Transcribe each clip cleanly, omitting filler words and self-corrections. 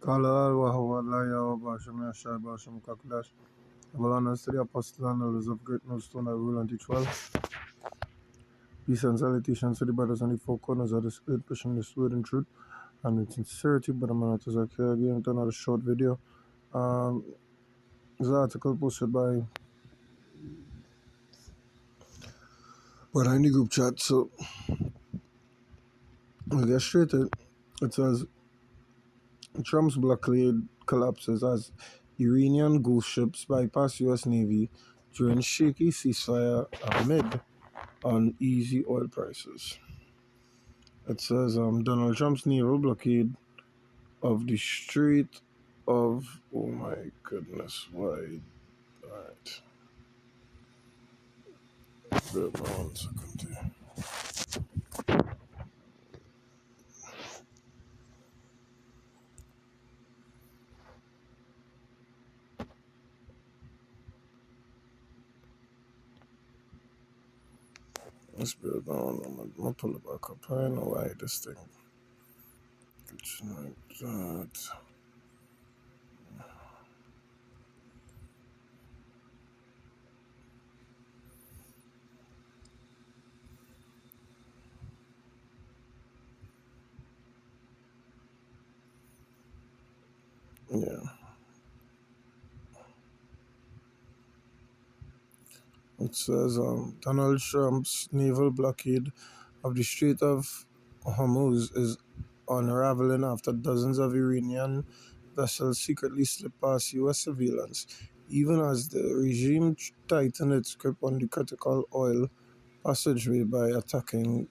قال الله وهو لا يوباشم Yashai Basham Kaklash. Avalana to the apostle and elders of great millstone I rule and teach well. Peace and salutations to the brothers and the four corners of the spirit, pushing this word in truth and with sincerity. But I'm going to here again with another short video. This article posted by in the group chat, so we'll get straight to it. It says Trump's blockade collapses as Iranian ghost ships bypass US Navy during shaky ceasefire amid uneasy oil prices. It says Donald Trump's naval blockade of the Strait of, oh my goodness, why? Alright. Bear with me 1 second here. Let's bear with me. I'm gonna pull it back up. I don't know why this thing. It's like that. Yeah. It says Donald Trump's naval blockade of the Strait of Hormuz is unraveling after dozens of Iranian vessels secretly slip past U.S. surveillance, even as the regime tightened its grip on the critical oil passageway by attacking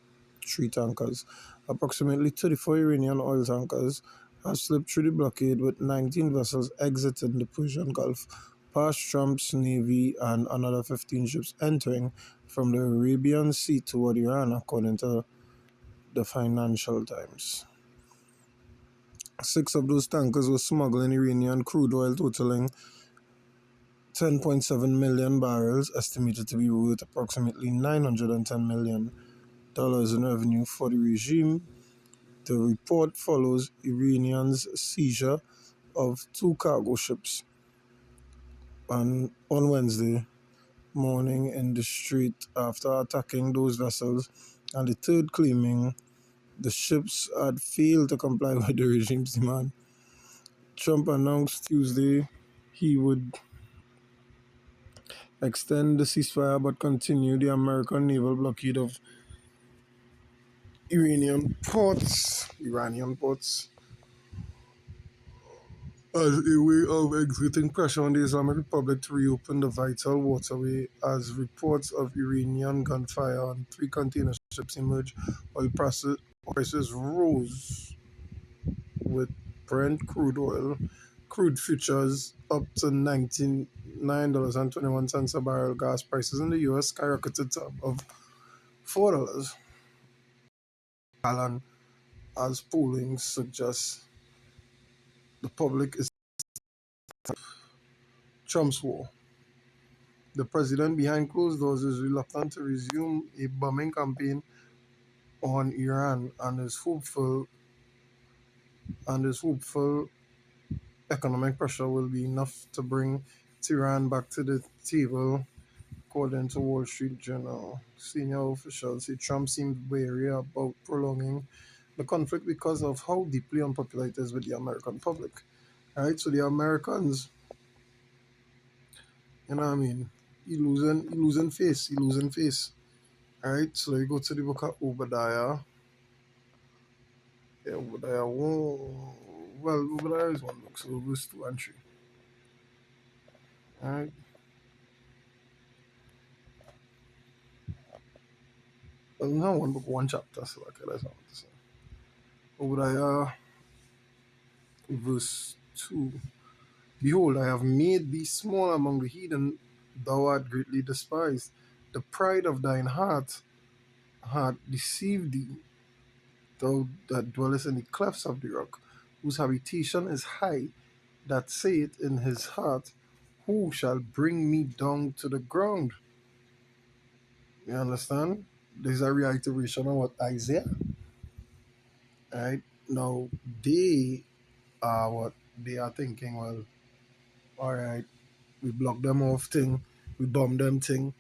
3 tankers. Approximately 34 Iranian oil tankers have slipped through the blockade, with 19 vessels exiting the Persian Gulf past Trump's navy and another 15 ships entering from the Arabian Sea toward Iran, according to the Financial Times. 6 of those tankers were smuggling Iranian crude oil totaling 10.7 million barrels, estimated to be worth approximately $910 million in revenue for the regime. The report follows Iranians' seizure of 2 cargo ships on Wednesday morning in the strait after attacking those vessels, and the third claiming the ships had failed to comply with the regime's demand. Trump announced Tuesday he would extend the ceasefire but continue the American naval blockade of Iranian ports as a way of exerting pressure on the Islamic Republic to reopen the vital waterway, as reports of Iranian gunfire on 3 container ships emerged. Oil prices rose, with Brent crude futures up to $99.21 a barrel. Gas prices in the U.S. skyrocketed to above $4 a gallon, as polling suggests the public is Trump's war. The president behind closed doors is reluctant to resume a bombing campaign on Iran and is hopeful economic pressure will be enough to bring Tehran back to the table, according to Wall Street Journal. Senior officials say Trump seemed wary about prolonging the conflict because of how deeply unpopular it is with the American public. Right? So the Americans, you know what I mean? He losing face. Alright, so you go to the book of Obadiah. Yeah, Obadiah 1. Well, Obadiah is one book, so verse 2 and 3. Alright. Well, not one book, one chapter, so okay, that's not what to say. Obadiah verse 2. Behold, I have made thee small among the heathen, thou art greatly despised. The pride of thine heart hath deceived thee, thou that dwellest in the clefts of the rock, whose habitation is high, that saith in his heart, who shall bring me down to the ground? You understand? There's a reiteration of what Isaiah. Right? Now, they are what? they are thinking, well, all right, we block them off thing, we bomb them thing,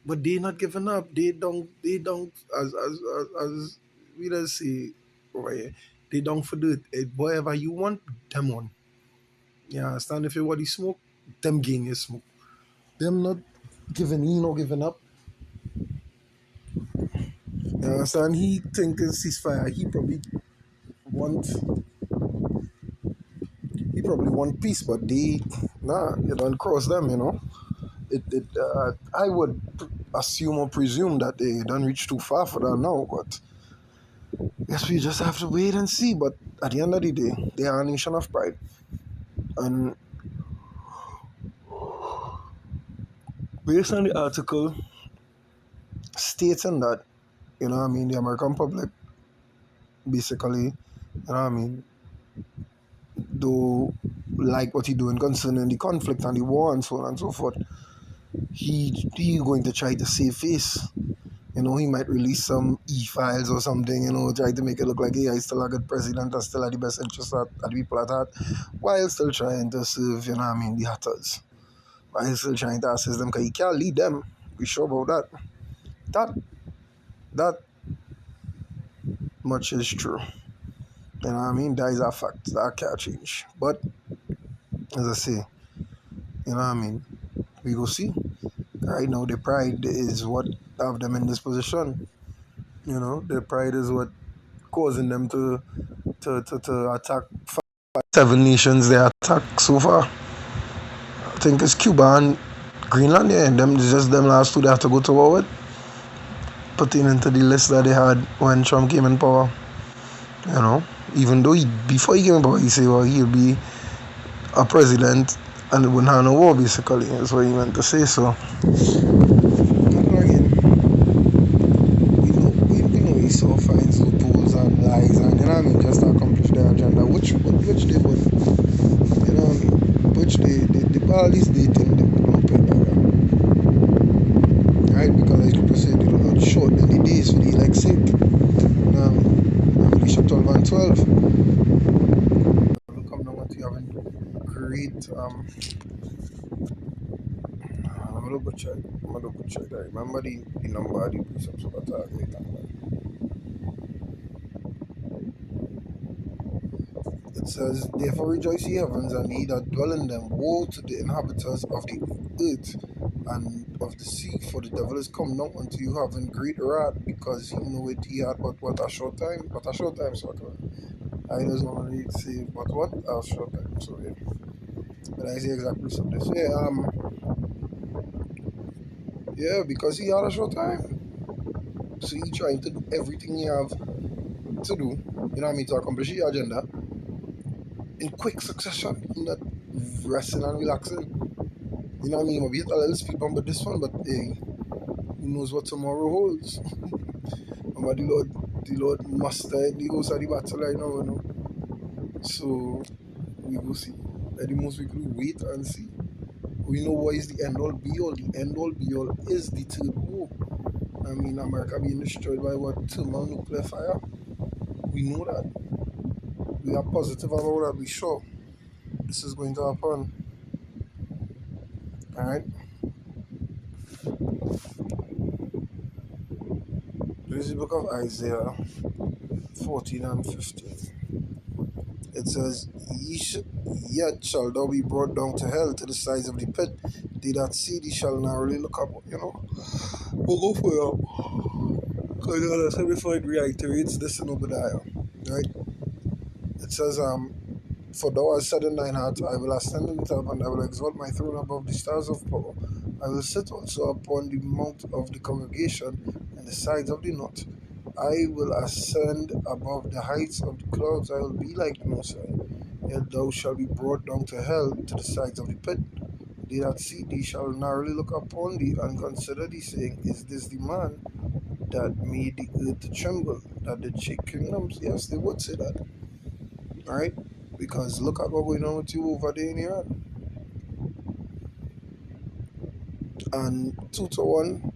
but they not giving up. They don't as we don't say over here, they don't for do it. Whatever you want, them on. You understand? If you want the smoke, them gain your smoke. Them not giving in or giving up. You understand? He think it's ceasefire. Want he probably want peace, but they nah, you don't cross them, you know. I would assume or presume that they don't reach too far for that now, but guess we just have to wait and see. But at the end of the day, they are a nation of pride. And based on the article stating that, you know what I mean, the American public basically, you know what I mean, do like what he doing concerning the conflict and the war and so on and so forth. He going to try to save face. You know, he might release some e-files or something, you know, try to make it look like, hey, I still a good president, I still have the best interest at the people at heart, while still trying to serve, you know what I mean, the hatters. While still trying to assist them, because he can't lead them. We sure about that. That that much is true. You know what I mean? That is a fact. That can't change. But, as I say, you know what I mean? We go see. Right now, the pride is what have them in this position. You know, their pride is what causing them to attack seven nations they attack so far. I think it's Cuba and Greenland, yeah, and them it's just them last two they have to go to war with, putting into the list that they had when Trump came in power. You know, even though before he came in power, he said, well, he'll be a president and it wouldn't have no war, basically. That's what he meant to say. So, again, we know he still finds loopholes and lies and, you know what I mean, just to accomplish their agenda, which they would, you know what I mean, which they all these dating, they don't pay back. Right? Because like people say, they don't short in the days for the election. Revelation 12 and 12. Will come down to having great I'm gonna double check. I remember the number of the precepts of the target. It says, therefore rejoice ye heavens, and ye that dwell in them. Woe to the inhabitants of the earth and of the sea, for the devil is come down unto you having great wrath, because he know it he had but what a short time. But a short time, so I doesn't want to say but what a short time. So yeah. But I say exactly so this. Yeah, because he had a short time. So he trying to do everything he have to do, you know what I mean, to accomplish the agenda in quick succession, not resting and relaxing. You know what I mean? Maybe it's a little speed bump with this one, but hey, who knows what tomorrow holds? Remember the Lord master the host of the battle right now, you know. So we go see. At the most we could wait and see. We know what is the end all be all. The end all be all is the third war. I mean, America being destroyed by what? Thermonuclear fire. We know that. We are positive about that. We sure this is going to happen. All right. This is the book of Isaiah 14 and 15. It says, Yet shall thou be brought down to hell, to the sides of the pit. They that see thee shall narrowly look up. You know, we'll go for it. Because you know, so before it reiterates this in Obadiah, right? It says, For thou hast said in thine heart, I will ascend in the top, and I will exalt my throne above the stars of power. I will sit also upon the mount of the congregation, and the sides of the north. I will ascend above the heights of the clouds. I will be like the Most High. Yet thou shalt be brought down to hell, to the sides of the pit. They that see thee shall narrowly look upon thee, and consider thee, saying, Is this the man that made the earth to tremble, that did shake kingdoms? Yes, they would say that. Alright? Because look at what's going on with you over there in Iran. And 2-1,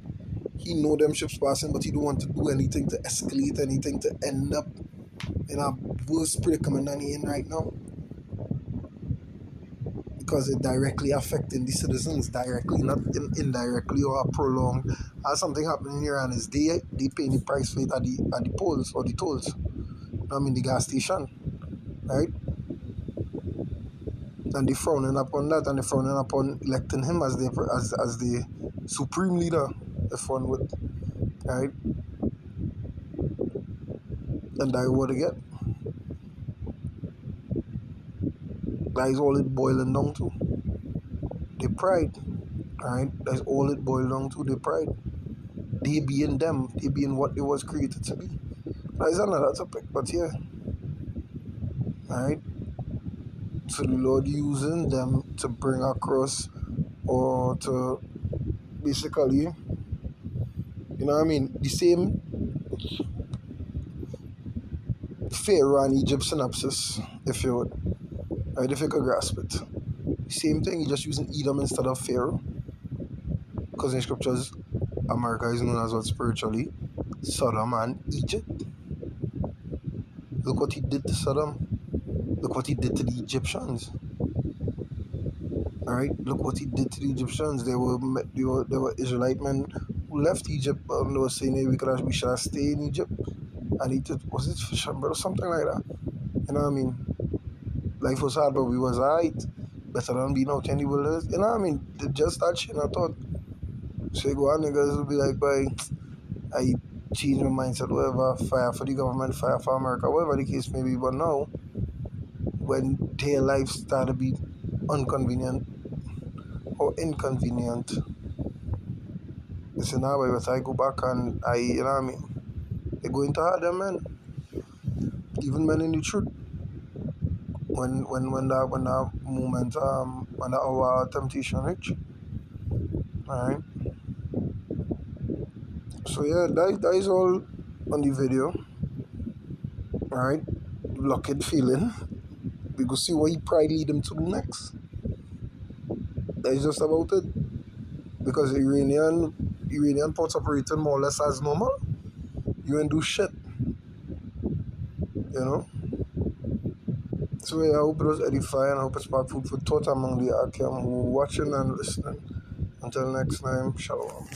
he know them ships passing, but he don't want to do anything to escalate anything to end up in a worse predicament than he in right now. because it directly affecting the citizens directly, not indirectly or prolonged. As something happening in Iran is they pay the price for it at the polls or the tolls. I mean the gas station, right? And they frowning upon that, and they frowning upon electing him as the supreme leader, if one would, right? And that what they get. That is all it boiling down to. Their pride, right? That's all it boiled down to. Their pride. They being them, they being what they was created to be. That is another topic, but yeah, right? So the Lord using them to bring across or to basically, you know what I mean, the same Pharaoh and Egypt synopsis, if you would, right? If you could grasp it. Same thing, you're just using Edom instead of Pharaoh, because in scriptures, America is known as what spiritually? Sodom and Egypt. Look what he did to Sodom. Look what he did to the Egyptians. All right, look what he did to the Egyptians. There were Israelite men who left Egypt. They were saying, hey, we should stay in Egypt. And he did, was it Fisherman or something like that? You know what I mean? Life was hard, but we was alright. Better than being out in the wilderness. You know what I mean? Just that shit, I thought. So you go on, niggas will be like, boy, I changed my mindset, whatever, fire for the government, fire for America, whatever the case may be. But now, when their life start to be inconvenient or inconvenient, it's in our way, but I go back and you know what I mean? They go into harder men, even men in the truth. When that moment, when that hour temptation reach, alright. So yeah, that is all on the video, alright. Blockade feeling. We go see what he probably lead him to do next. That is just about it. Because Iranian ports operating more or less as normal. You ain't do shit, you know. So yeah, I hope it was edifying. I hope it's sparked food for thought among the Akim who are watching and listening. Until next time, shalom.